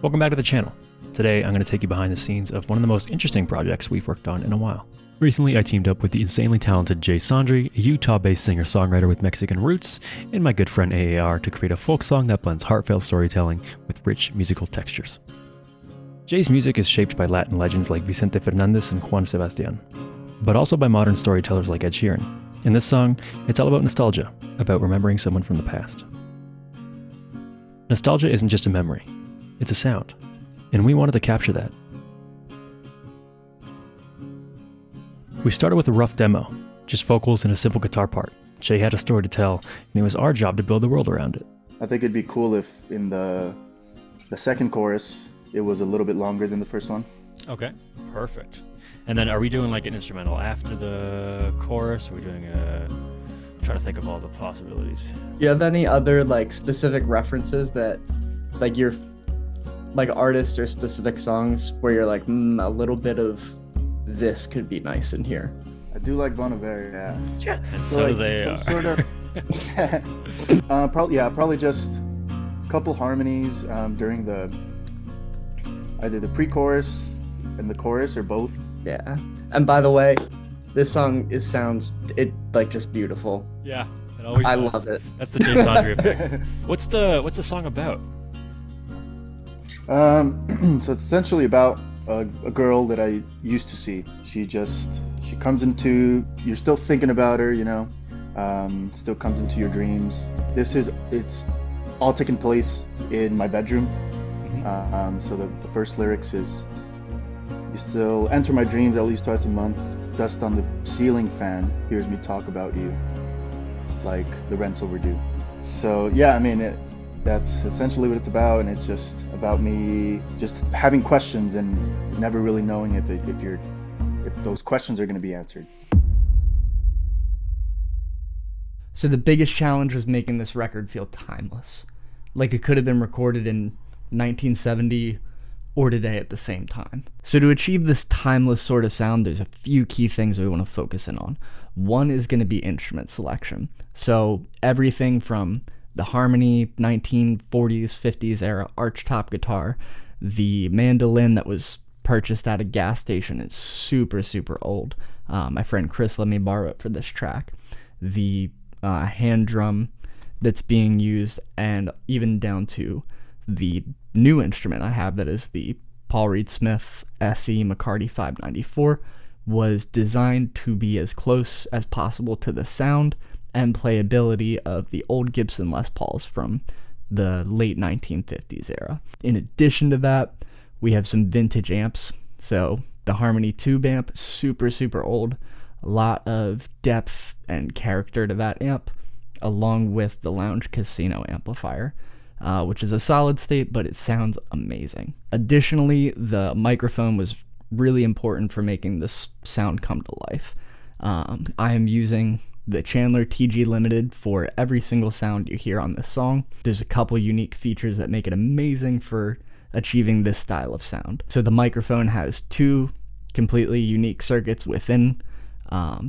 Welcome back to the channel. Today, I'm going to take you behind the scenes of one of the most interesting projects we've worked on in a while. Recently, I teamed up with the insanely talented 𝗕𝗘𝗠𝗘, a Utah-based singer-songwriter with Mexican roots, and my good friend 𝗕𝗘𝗠𝗕 to create a folk song that blends heartfelt storytelling with rich musical textures. Jay's music is shaped by Latin legends like Vicente Fernández and Juan Sebastián, but also by modern storytellers like Ed Sheeran. In this song, it's all about nostalgia, about remembering someone from the past. Nostalgia isn't just a memory, it's a sound, and we wanted to capture that. We started with a rough demo, just vocals and a simple guitar part. Jay had a story to tell, and it was our job to build the world around it. I think it'd be cool if in the second chorus, it was a little bit longer than the first one. Okay, perfect. And then are we doing like an instrumental after the chorus? Are we doing trying to think of all the possibilities. Do you have any other like specific references that like your like artists or specific songs where you're like, a little bit of this could be nice in here? I do like Bon Iver, yeah. Yes. And so does 𝗕𝗘𝗠𝗕. Sort of. Probably just a couple harmonies during either the pre-chorus and the chorus or both. Yeah. And by the way, this song sounds like just beautiful. Yeah, it always I does. love it. That's the 𝗕𝗘𝗠𝗕 effect. What's the song about? So it's essentially about a girl that I used to see. She comes into, you're still thinking about her, you know, still comes into your dreams. It's all taking place in my bedroom. So the first lyrics is, you still enter my dreams at least twice a month. Dust on the ceiling fan hears me talk about you, like the rent's overdue. So yeah, I mean, that's essentially what it's about, and it's just about me just having questions and never really knowing if those questions are going to be answered. So the biggest challenge was making this record feel timeless, like it could have been recorded in 1970 or today at the same time. So to achieve this timeless sort of sound, there's a few key things we want to focus in on. One is going to be instrument selection. So everything from the harmony, 1940s, 50s era archtop guitar, the mandolin that was purchased at a gas station is super, super old. My friend Chris let me borrow it for this track. The hand drum that's being used, and even down to the new instrument I have that is the Paul Reed Smith SE McCarty 594, was designed to be as close as possible to the sound and playability of the old Gibson Les Pauls from the late 1950s era. In addition to that, we have some vintage amps. So the Harmony Tube amp, super, super old. A lot of depth and character to that amp, along with the Lounge Casino amplifier, which is a solid state, but it sounds amazing. Additionally, the microphone was really important for making this sound come to life. I am using the Chandler TG Limited for every single sound you hear on this song. There's a couple unique features that make it amazing for achieving this style of sound. So the microphone has two completely unique circuits within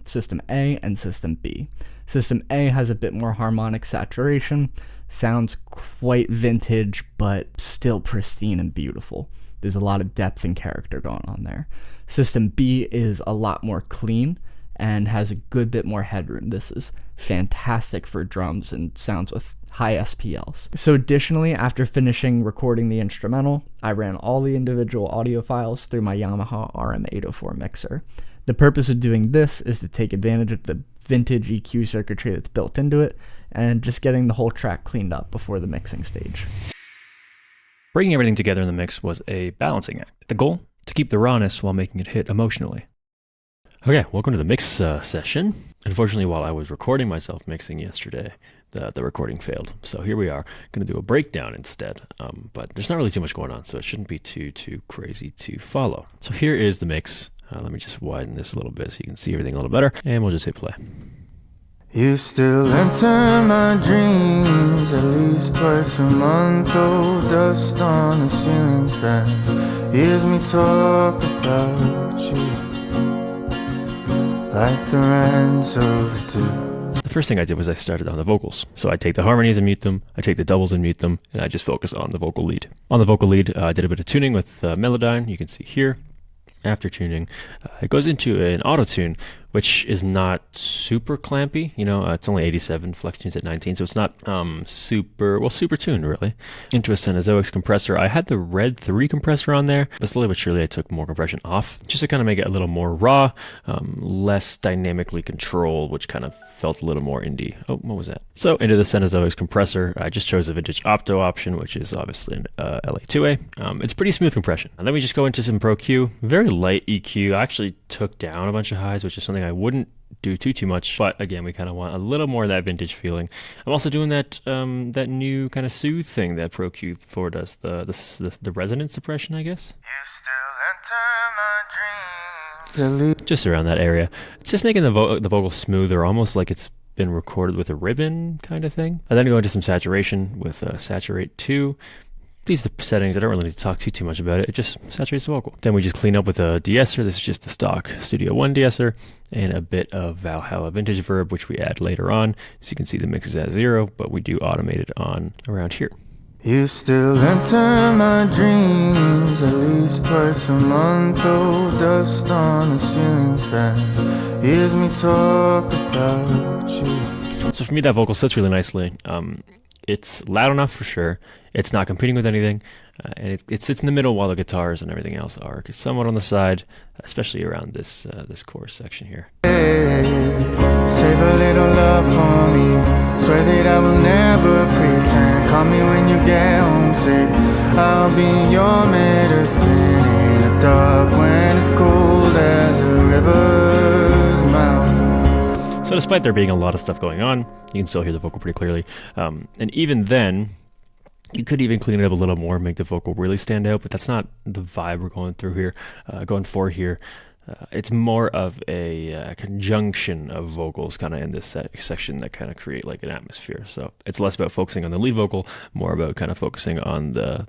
System A and System B. System A has a bit more harmonic saturation, sounds quite vintage, but still pristine and beautiful. There's a lot of depth and character going on there. System B is a lot more clean and has a good bit more headroom. This is fantastic for drums and sounds with high SPLs. So additionally, after finishing recording the instrumental, I ran all the individual audio files through my Yamaha RM804 mixer. The purpose of doing this is to take advantage of the vintage EQ circuitry that's built into it and just getting the whole track cleaned up before the mixing stage. Bringing everything together in the mix was a balancing act. The goal? To keep the rawness while making it hit emotionally. Okay, welcome to the mix session. Unfortunately, while I was recording myself mixing yesterday, the recording failed. So here we are, going to do a breakdown instead. But there's not really too much going on, so it shouldn't be too crazy to follow. So here is the mix. Let me just widen this a little bit so you can see everything a little better, and we'll just hit play. You still enter my dreams at least twice a month. Oh, dust on the ceiling fan hears me talk about you, like the rent's overdue. The first thing I did was I started on the vocals. So I take the harmonies and mute them, I take the doubles and mute them, and I just focus on the vocal lead. On the vocal lead, I did a bit of tuning with Melodyne, you can see here. After tuning, it goes into an auto tune, which is not super clampy. You know, it's only 87, flex tune's at 19, so it's not super tuned really. Into a 𝗠𝗘𝗖𝗢𝗠𝗘 compressor. I had the Red 3 compressor on there, but slowly but surely I took more compression off, just to kind of make it a little more raw, less dynamically controlled, which kind of felt a little more indie. Oh, what was that? So into the 𝗠𝗘𝗖𝗢𝗠𝗘 compressor, I just chose a vintage opto option, which is obviously an LA2A. It's pretty smooth compression. And then we just go into some Pro Q, very light EQ. I actually took down a bunch of highs, which is something I wouldn't do too much, but again, we kind of want a little more of that vintage feeling. I'm also doing that that new kind of soothe thing that Pro Q4 does, the resonance suppression, I guess. Just around that area. It's just making the vocal smoother, almost like it's been recorded with a ribbon kind of thing. And then go into some saturation with Saturate 2. These are the settings. I don't really need to talk too much about it. It just saturates the vocal. Then we just clean up with a de-esser. This is just the stock Studio One de-esser and a bit of Valhalla vintage verb, which we add later on. So you can see the mix is at 0, but we do automate it on around here. You still enter my dreams at least twice a month, though dust on the ceiling fan hears me talk about you. So for me, that vocal sits really nicely. It's loud enough for sure. It's not competing with anything, and it sits in the middle while the guitars and everything else are somewhat on the side, especially around this chorus section here. Hey, save a little love for me. Swear that I will never pretend. Call me when you get homesick. I'll be your medicine in the dark when it's cold as a river's mouth. So despite there being a lot of stuff going on, you can still hear the vocal pretty clearly. And even then, you could even clean it up a little more, make the vocal really stand out, but that's not the vibe we're going for here. It's more of a conjunction of vocals kind of in this section that kind of create like an atmosphere. So it's less about focusing on the lead vocal, more about kind of focusing on the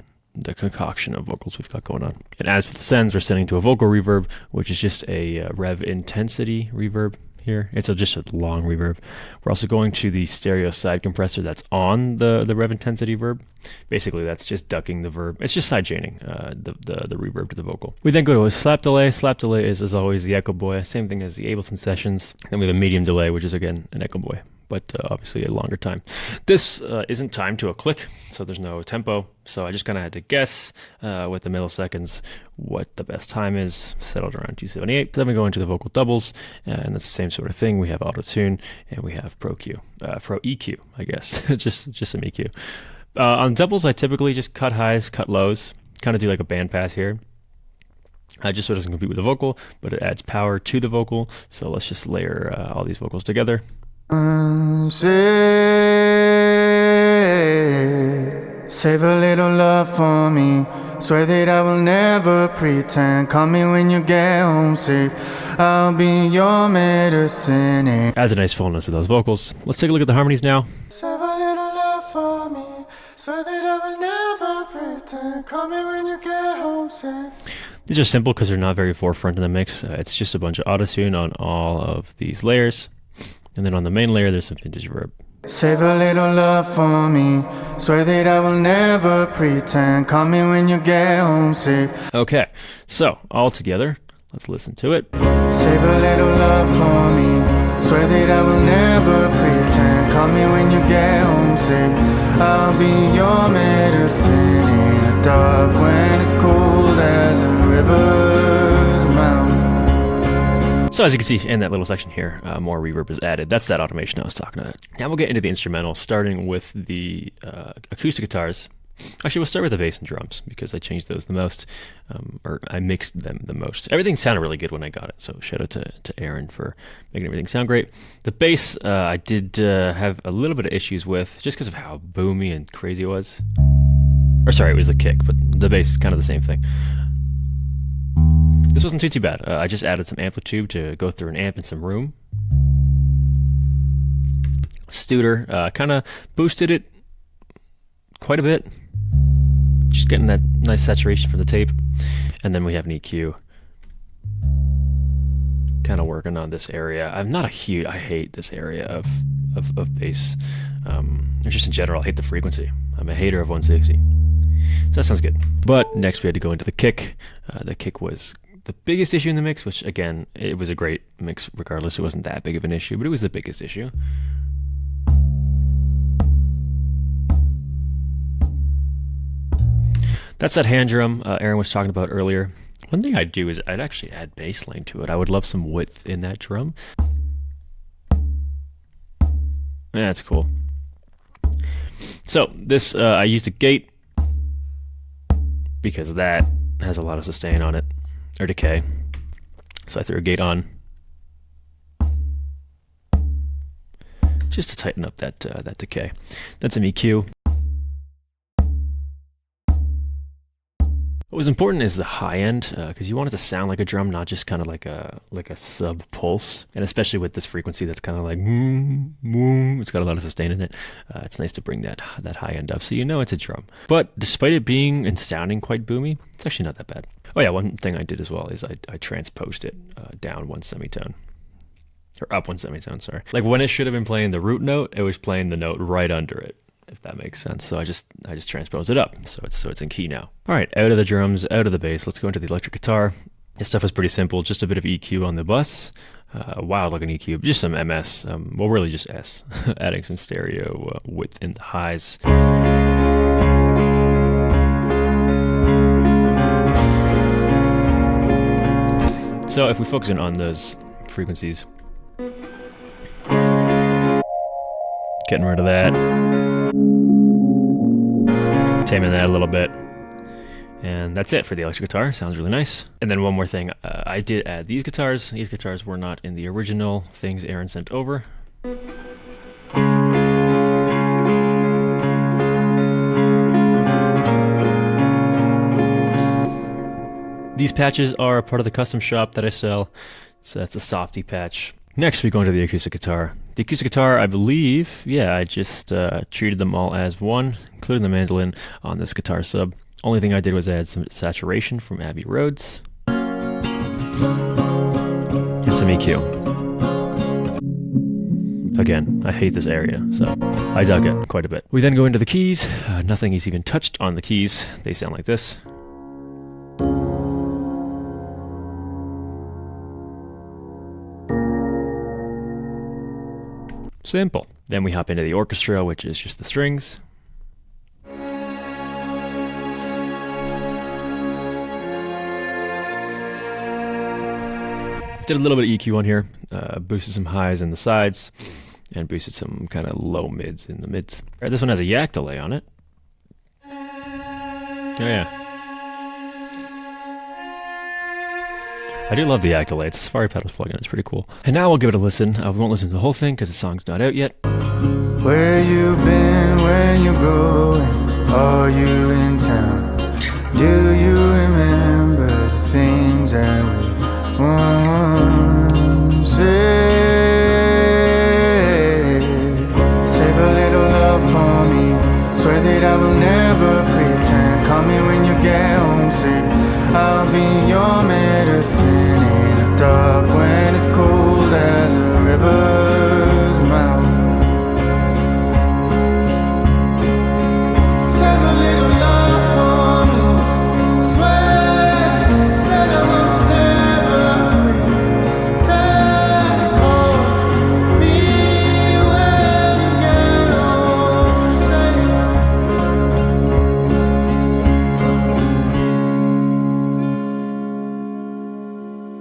concoction of vocals we've got going on. And as for the sends, we're sending to a vocal reverb, which is just a rev intensity reverb. Here, it's just a long reverb. We're also going to the stereo side compressor that's on the rev intensity verb. Basically, that's just ducking the verb. It's just side chaining the reverb to the vocal. We then go to a slap delay. Slap delay is, as always, the Echo Boy, same thing as the Ableton sessions. Then we have a medium delay, which is again an Echo Boy, but obviously a longer time. This isn't timed to a click, so there's no tempo. So I just kind of had to guess with the milliseconds what the best time is, settled around 278. Then we go into the vocal doubles, and that's the same sort of thing. We have auto tune, and we have Pro EQ, I guess, just some EQ. On doubles, I typically just cut highs, cut lows, kind of do like a band pass here. Just so it doesn't compete with the vocal, but it adds power to the vocal. So let's just layer all these vocals together. Save a little love for me. Swear that I will never pretend. Call me when you get homesick. I'll be your medicine. Adds a nice fullness to those vocals. Let's take a look at the harmonies now. Save a little love for me. Swear that I will never pretend. Call me when you get homesick. These are simple because they're not very forefront in the mix. It's just a bunch of auto-tune on all of these layers. And then on the main layer, there's some vintage verb. Save a little love for me. Swear that I will never pretend. Call me when you get homesick. Okay, so all together, let's listen to it. Save a little love for me. Swear that I will never pretend. Call me when you get homesick. I'll be your medicine in the dark when it's cold as a river's mouth. So as you can see in that little section here, more reverb is added. That's that automation I was talking about. Now we'll get into the instrumental, starting with the acoustic guitars. Actually, we'll start with the bass and drums because I changed those the most, or I mixed them the most. Everything sounded really good when I got it, so shout out to Aaron for making everything sound great. The bass, I did have a little bit of issues with, just because of how boomy and crazy it was. Or sorry, it was the kick, but the bass is kind of the same thing. This wasn't too bad. I just added some amplitude to go through an amp and some room. Studer kind of boosted it quite a bit. Just getting that nice saturation from the tape. And then we have an EQ. Kind of working on this area. I'm not a huge, I hate this area of of bass. Or just in general, I hate the frequency. I'm a hater of 160. So that sounds good. But next we had to go into the kick. The kick was the biggest issue in the mix, which again, it was a great mix regardless. It wasn't that big of an issue, but it was the biggest issue. That's that hand drum Aaron was talking about earlier. One thing I'd do is I'd actually add bass line to it. I would love some width in that drum. That's cool. So this, I used a gate because that has a lot of sustain on it, or decay. So I threw a gate on just to tighten up that decay. That's an EQ. What was important is the high end, because you want it to sound like a drum, not just kind of like a sub pulse. And especially with this frequency that's kind of like it's got a lot of sustain in it. It's nice to bring that high end up so you know it's a drum. But despite it being and sounding quite boomy, it's actually not that bad. Oh yeah, one thing I did as well is I transposed it down one semitone. Or up one semitone, sorry. Like when it should have been playing the root note, it was playing the note right under it, if that makes sense. So I just transposed it up, so it's in key now. All right, out of the drums, out of the bass, let's go into the electric guitar. This stuff is pretty simple, just a bit of EQ on the bus, wild looking EQ, just some MS, well really just S, adding some stereo width in the highs. So if we focus in on those frequencies, getting rid of that, taming that a little bit, and that's it for the electric guitar. Sounds really nice. And then one more thing, I did add these guitars. These guitars were not in the original things Aaron sent over. These patches are a part of the custom shop that I sell, so that's a softy patch. Next we go into the acoustic guitar. The acoustic guitar, I believe, yeah, I just treated them all as one, including the mandolin on this guitar sub. Only thing I did was add some saturation from Abbey Roads and some EQ. Again, I hate this area, so I dug it quite a bit. We then go into the keys. Nothing is even touched on the keys. They sound like this. Simple. Then we hop into the orchestra, which is just the strings. Did a little bit of EQ on here, boosted some highs in the sides, and boosted some kind of low mids in the mids. All right, this one has a yak delay on it. Oh yeah. I do love the yak delay. It's a Safari Pedals plugin. It's pretty cool. And now we'll give it a listen. We won't listen to the whole thing because the song's not out yet. Where you been, where you going, are you in town? Do you remember the things that we once said? Save a little love for me, swear that I will never pretend. Call me when you get homesick, I'll be your medicine in the dark when it's cold as a river's mouth. Save a little love for me, swear that I will never pretend. Call me when you get homesick.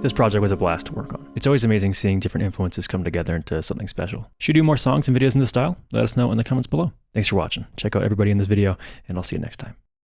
This project was a blast to work on. It's always amazing seeing different influences come together into something special. Should we do more songs and videos in this style? Let us know in the comments below. Thanks for watching. Check out everybody in this video, and I'll see you next time.